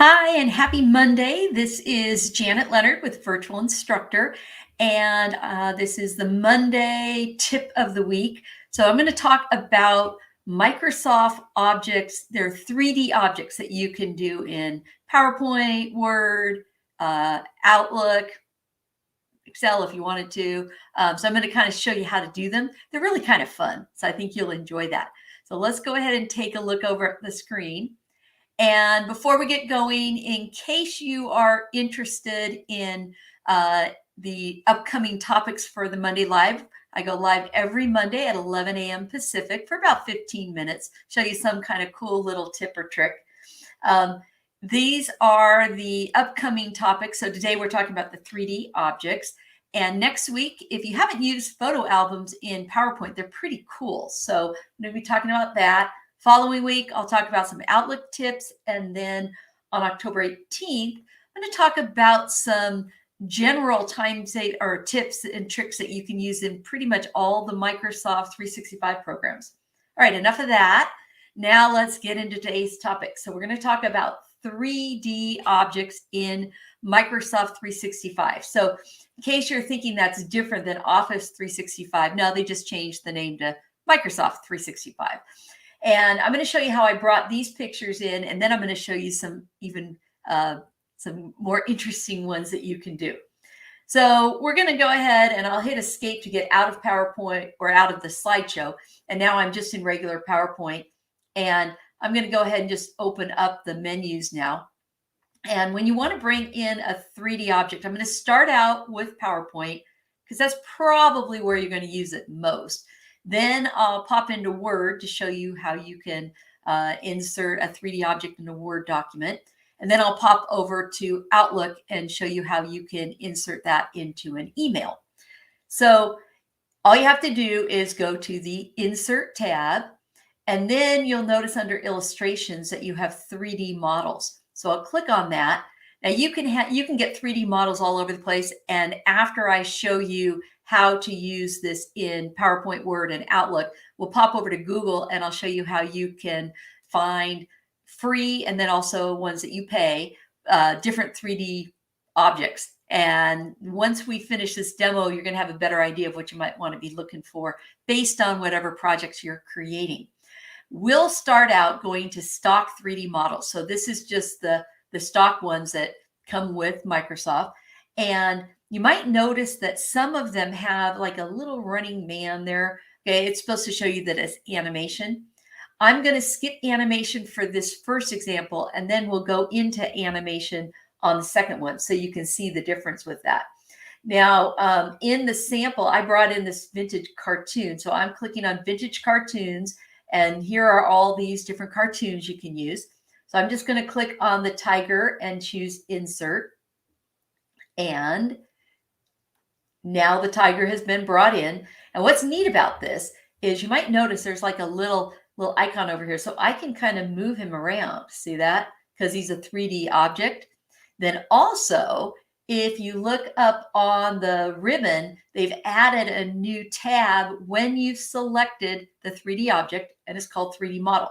Hi, and happy Monday. This is Janet Leonard with Virtual Instructor, and this is the Monday tip of the week. So I'm going to talk about Microsoft objects. They're 3D objects that you can do in PowerPoint, Word, Outlook, Excel if you wanted to. So I'm going to kind of show you how to do them. They're really kind of fun, so I think you'll enjoy that. So let's go ahead and take a look over at the screen. And before we get going, in case you are interested in the upcoming topics for the Monday Live, I go live every Monday at 11 a.m. Pacific for about 15 minutes, show you some kind of cool little tip or trick. These are the upcoming topics. So today we're talking about the 3D objects. And next week, if you haven't used photo albums in PowerPoint, they're pretty cool. So I'm going to be talking about that. Following week, I'll talk about some Outlook tips. And then on October 18th, I'm going to talk about some general time save or tips and tricks that you can use in pretty much all the Microsoft 365 programs. All right, enough of that. Now let's get into today's topic. So we're going to talk about 3D objects in Microsoft 365. So in case you're thinking that's different than Office 365, no, they just changed the name to Microsoft 365. And I'm going to show you how I brought these pictures in, and then I'm going to show you some even some more interesting ones that you can do. So we're going to go ahead and I'll hit escape to get out of PowerPoint or out of the slideshow. And now I'm just in regular PowerPoint. And I'm going to go ahead and just open up the menus now. And when you want to bring in a 3D object, I'm going to start out with PowerPoint because that's probably where you're going to use it most. Then I'll pop into Word to show you how you can insert a 3D object in a Word document. And then I'll pop over to Outlook and show you how you can insert that into an email. So all you have to do is go to the Insert tab, and then you'll notice under Illustrations that you have 3D models. So I'll click on that. Now you can get 3D models all over the place. And after I show you how to use this in PowerPoint, Word, and Outlook, we'll pop over to Google and I'll show you how you can find free and then also ones that you pay, different 3D objects. And once we finish this demo, you're going to have a better idea of what you might want to be looking for based on whatever projects you're creating. We'll start out going to stock 3D models. So this is just the stock ones that come with Microsoft. And you might notice that some of them have like a little running man there. Okay, it's supposed to show you that it's animation. I'm going to skip animation for this first example, and then we'll go into animation on the second one so you can see the difference with that. Now, in the sample, I brought in this vintage cartoon. So I'm clicking on vintage cartoons, and here are all these different cartoons you can use. So I'm just going to click on the tiger and choose insert. And now the tiger has been brought in. And what's neat about this is you might notice there's like a little icon over here. So I can kind of move him around. See that? Because he's a 3D object. Then also, if you look up on the ribbon, they've added a new tab when you've selected the 3D object, and it's called 3D model.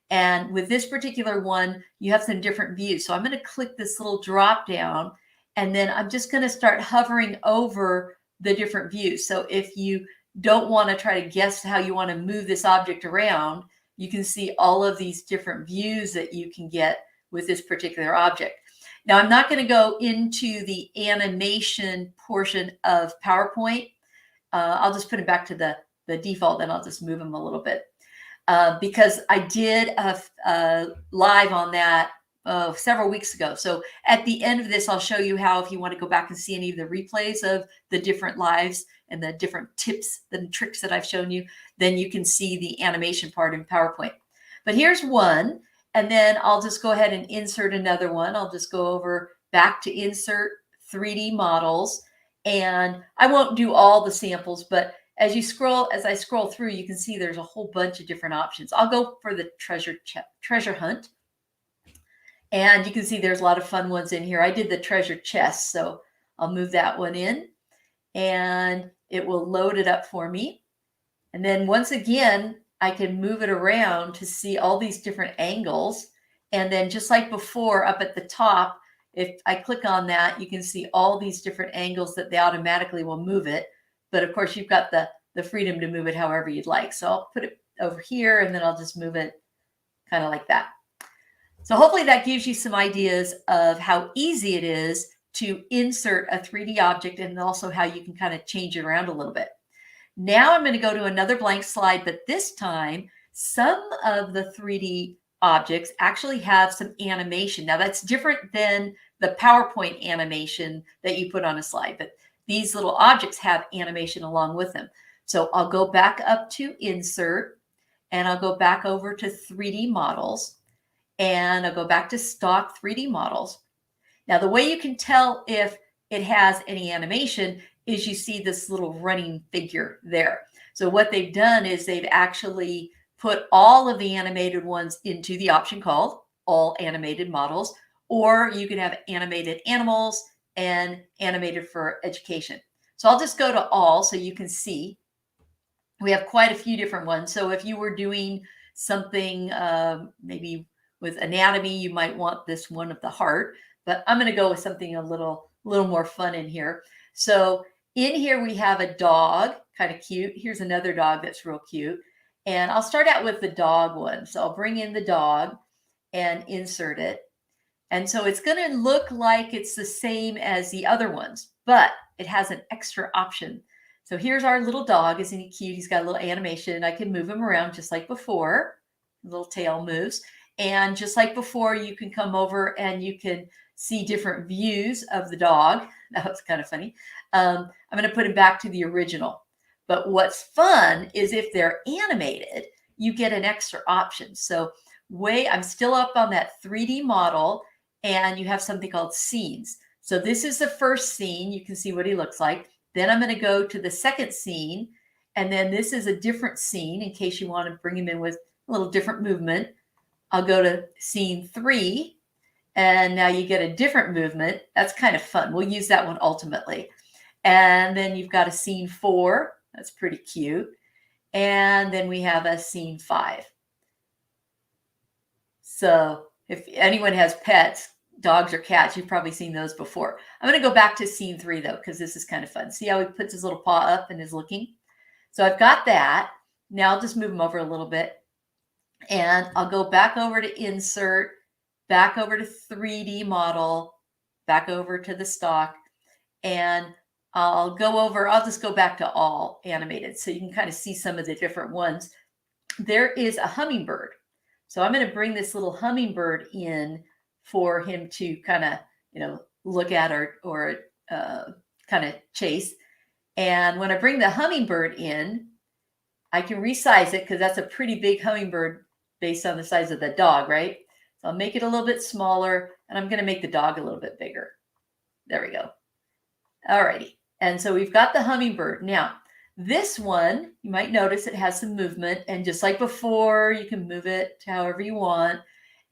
And with this particular one, you have some different views. So I'm going to click this little drop down, and then I'm just going to start hovering over the different views. So if you don't want to try to guess how you want to move this object around, you can see all of these different views that you can get with this particular object. Now, I'm not going to go into the animation portion of PowerPoint. I'll just put it back to the default, and I'll just move them a little bit because I did a live on that several weeks ago. So at the end of this, I'll show you how, if you want to go back and see any of the replays of the different lives and the different tips and tricks that I've shown you, then you can see the animation part in PowerPoint. But here's one, and then I'll just go ahead and insert another one. I'll just go over back to insert 3D models, and I won't do all the samples, but as I scroll through, you can see there's a whole bunch of different options. I'll go for the treasure hunt. And you can see there's a lot of fun ones in here. I did the treasure chest, so I'll move that one in, and it will load it up for me. And then once again, I can move it around to see all these different angles. And then just like before, up at the top, if I click on that, you can see all these different angles that they automatically will move it. But of course, you've got the freedom to move it however you'd like. So I'll put it over here, and then I'll just move it kind of like that. So hopefully that gives you some ideas of how easy it is to insert a 3D object, and also how you can kind of change it around a little bit. Now I'm going to go to another blank slide, but this time some of the 3D objects actually have some animation. Now that's different than the PowerPoint animation that you put on a slide, but these little objects have animation along with them. So I'll go back up to Insert, and I'll go back over to 3D Models, and I'll go back to Stock 3D Models. Now the way you can tell if it has any animation is you see this little running figure there. So what they've done is they've actually put all of the animated ones into the option called All Animated Models, or you can have animated animals and animated for education. So I'll just go to All so you can see. We have quite a few different ones. So if you were doing something maybe with anatomy, you might want this one of the heart, but I'm going to go with something a little more fun in here. So in here we have a dog, kind of cute. Here's another dog that's real cute. And I'll start out with the dog one. So I'll bring in the dog and insert it. And so it's going to look like it's the same as the other ones, but it has an extra option. So here's our little dog. Isn't he cute? He's got a little animation. I can move him around just like before. The little tail moves. And just like before, you can come over and you can see different views of the dog. That was kind of funny. I'm going to put him back to the original. But what's fun is if they're animated, you get an extra option. So I'm still up on that 3D model, and you have something called scenes. So this is the first scene. You can see what he looks like. Then I'm going to go to the second scene, and then this is a different scene in case you want to bring him in with a little different movement. I'll go to scene 3, and now you get a different movement. That's kind of fun. We'll use that one ultimately. And then you've got a scene 4. That's pretty cute. And then we have a scene 5. So if anyone has pets, dogs or cats, you've probably seen those before. I'm going to go back to scene 3 though, because this is kind of fun. See how he puts his little paw up and is looking? So I've got that. Now I'll just move him over a little bit, and I'll go back over to Insert, back over to 3D Model, back over to the stock, and I'll just go back to All Animated so you can kind of see some of the different ones. There is a hummingbird. So I'm going to bring this little hummingbird in for him to kind of, look at or kind of chase. And when I bring the hummingbird in, I can resize it because that's a pretty big hummingbird based on the size of the dog, right? So I'll make it a little bit smaller, and I'm going to make the dog a little bit bigger. There we go. All righty. And so we've got the hummingbird. Now, this one, you might notice it has some movement, and just like before, you can move it to however you want.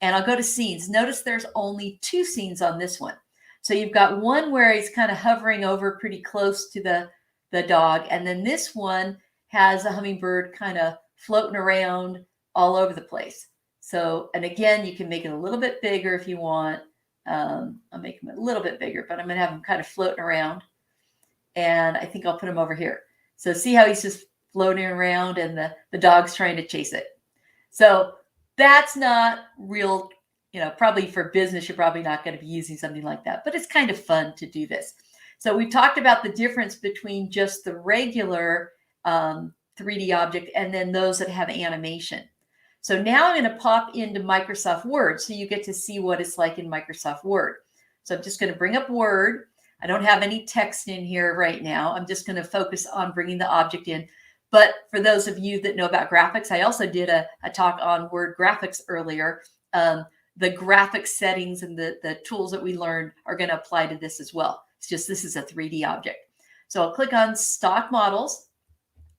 And I'll go to scenes. Notice there's only 2 scenes on this one. So you've got one where he's kind of hovering over pretty close to the dog. And then this one has a hummingbird kind of floating around all over the place. So, and again, you can make it a little bit bigger if you want. I'll make him a little bit bigger, but I'm going to have him kind of floating around. And I think I'll put him over here. So see how he's just floating around and the dog's trying to chase it. So that's not real, probably for business, you're probably not going to be using something like that, but it's kind of fun to do this. So we talked about the difference between just the regular 3D object and then those that have animation. So now I'm going to pop into Microsoft Word so you get to see what it's like in Microsoft Word. So I'm just going to bring up Word. I don't have any text in here right now. I'm just going to focus on bringing the object in. But for those of you that know about graphics, I also did a talk on Word graphics earlier. The graphic settings and the tools that we learned are going to apply to this as well. It's just this is a 3D object. So I'll click on Stock Models.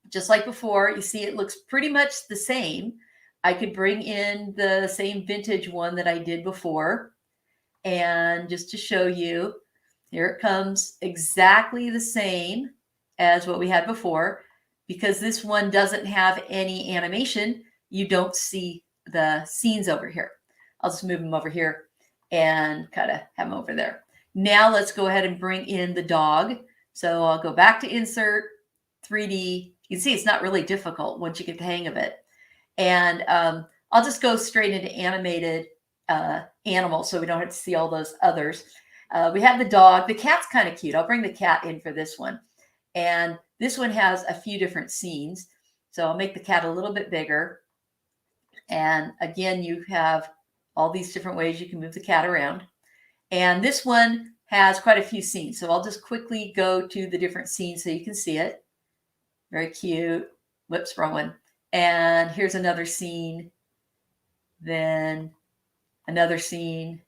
Just like before, you see it looks pretty much the same. I could bring in the same vintage one that I did before. And just to show you, here it comes, exactly the same as what we had before. Because this one doesn't have any animation, you don't see the scenes over here. I'll just move them over here and kind of have them over there. Now let's go ahead and bring in the dog. So I'll go back to insert 3D. You can see it's not really difficult once you get the hang of it. And I'll just go straight into animated animal so we don't have to see all those others. We have the dog. The cat's kind of cute. I'll bring the cat in for this one. And this one has a few different scenes. So I'll make the cat a little bit bigger. And again, you have all these different ways you can move the cat around. And this one has quite a few scenes. So I'll just quickly go to the different scenes so you can see it. Very cute. Whoops, wrong one. And here's another scene. Then another scene.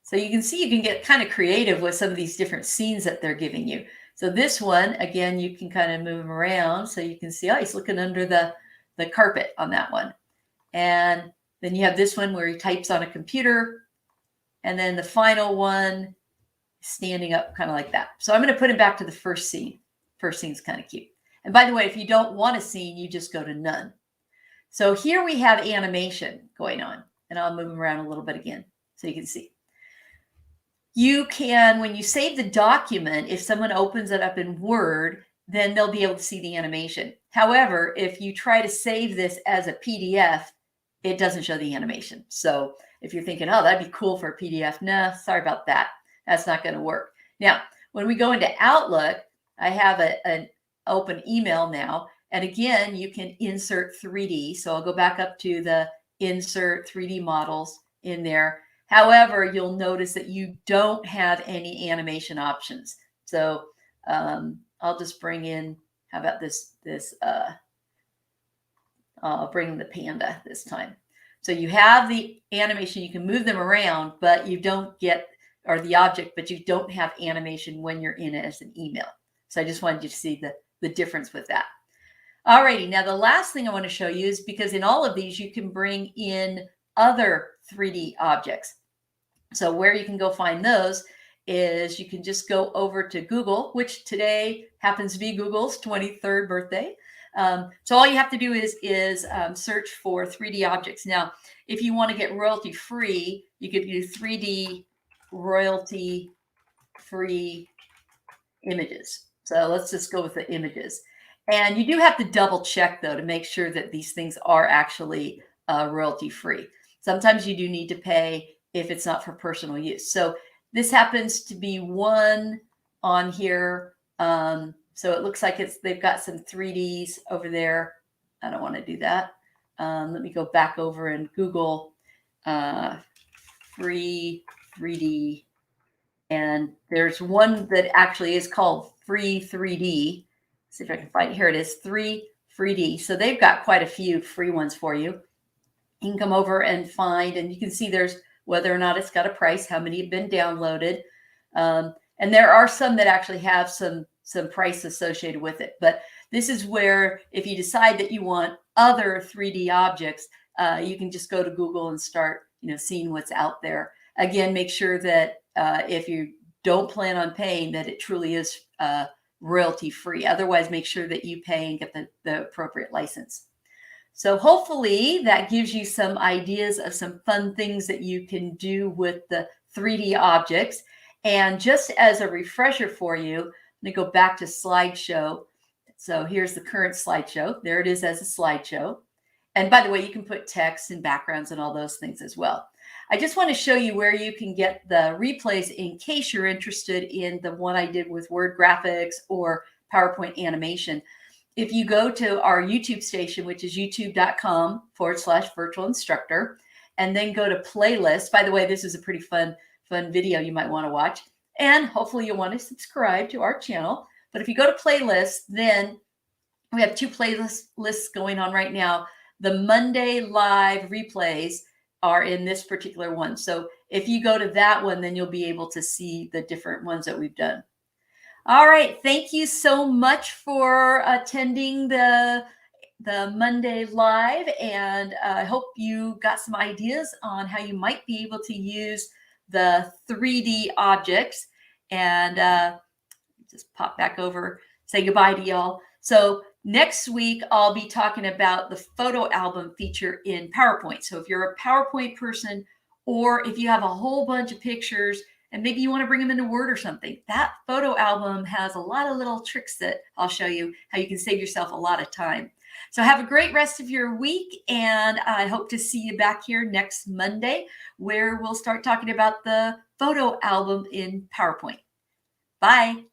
So you can see you can get kind of creative with some of these different scenes that they're giving you. So this one, again, you can kind of move him around so you can see, oh, he's looking under the carpet on that one. And then you have this one where he types on a computer. And then the final one, standing up kind of like that. So I'm going to put him back to the first scene. First scene's kind of cute. And by the way, if you don't want a scene, you just go to none. So here we have animation going on. And I'll move him around a little bit again so you can see. You can, when you save the document, if someone opens it up in Word, then they'll be able to see the animation. However, if you try to save this as a PDF, it doesn't show the animation. So if you're thinking, oh, that'd be cool for a PDF, no, sorry about that. That's not going to work. Now, when we go into Outlook, I have an open email now. And again, you can insert 3D. So I'll go back up to the insert 3D models in there. However, you'll notice that you don't have any animation options. So I'll just bring in, how about I'll bring the panda this time. So you have the animation, you can move them around, but you don't get, or the object, but you don't have animation when you're in it as an email. So I just wanted you to see the difference with that. Alrighty, now the last thing I want to show you is because in all of these, you can bring in other 3D objects. So where you can go find those is you can just go over to Google, which today happens to be Google's 23rd birthday. So all you have to do is search for 3D objects. Now, if you want to get royalty free, you could do 3D royalty free images. So let's just go with the images. And you do have to double check, though, to make sure that these things are actually royalty free. Sometimes you do need to pay if it's not for personal use. So this happens to be one on here. So it looks like they've got some 3Ds over there. I don't want to do that. Let me go back over and Google free 3D. And there's one that actually is called free 3D. Let's see if I can find it. Here it is, free 3D. So they've got quite a few free ones for you. You can come over and find, and you can see there's whether or not it's got a price, how many have been downloaded. And there are some that actually have some price associated with it. But this is where if you decide that you want other 3D objects, you can just go to Google and start seeing what's out there. Again, make sure that if you don't plan on paying, that it truly is royalty free. Otherwise, make sure that you pay and get the appropriate license. So hopefully that gives you some ideas of some fun things that you can do with the 3D objects. And just as a refresher for you, I'm going to go back to slideshow. So here's the current slideshow. There it is as a slideshow. And by the way, you can put text and backgrounds and all those things as well. I just want to show you where you can get the replays in case you're interested in the one I did with Word graphics or PowerPoint animation. If you go to our YouTube station, which is youtube.com/virtual instructor, and then go to playlist. By the way, this is a pretty fun video you might want to watch. And hopefully you'll want to subscribe to our channel. But if you go to playlist, then we have two playlists going on right now. The Monday live replays are in this particular one. So if you go to that one, then you'll be able to see the different ones that we've done. All right. Thank you so much for attending the Monday live. And I hope you got some ideas on how you might be able to use the 3D objects. And just pop back over, say goodbye to y'all. So Next week, I'll be talking about the photo album feature in PowerPoint. So if you're a PowerPoint person, or if you have a whole bunch of pictures and maybe you want to bring them into Word or something, that photo album has a lot of little tricks that I'll show you how you can save yourself a lot of time. So have a great rest of your week, and I hope to see you back here next Monday, where we'll start talking about the photo album in PowerPoint. Bye.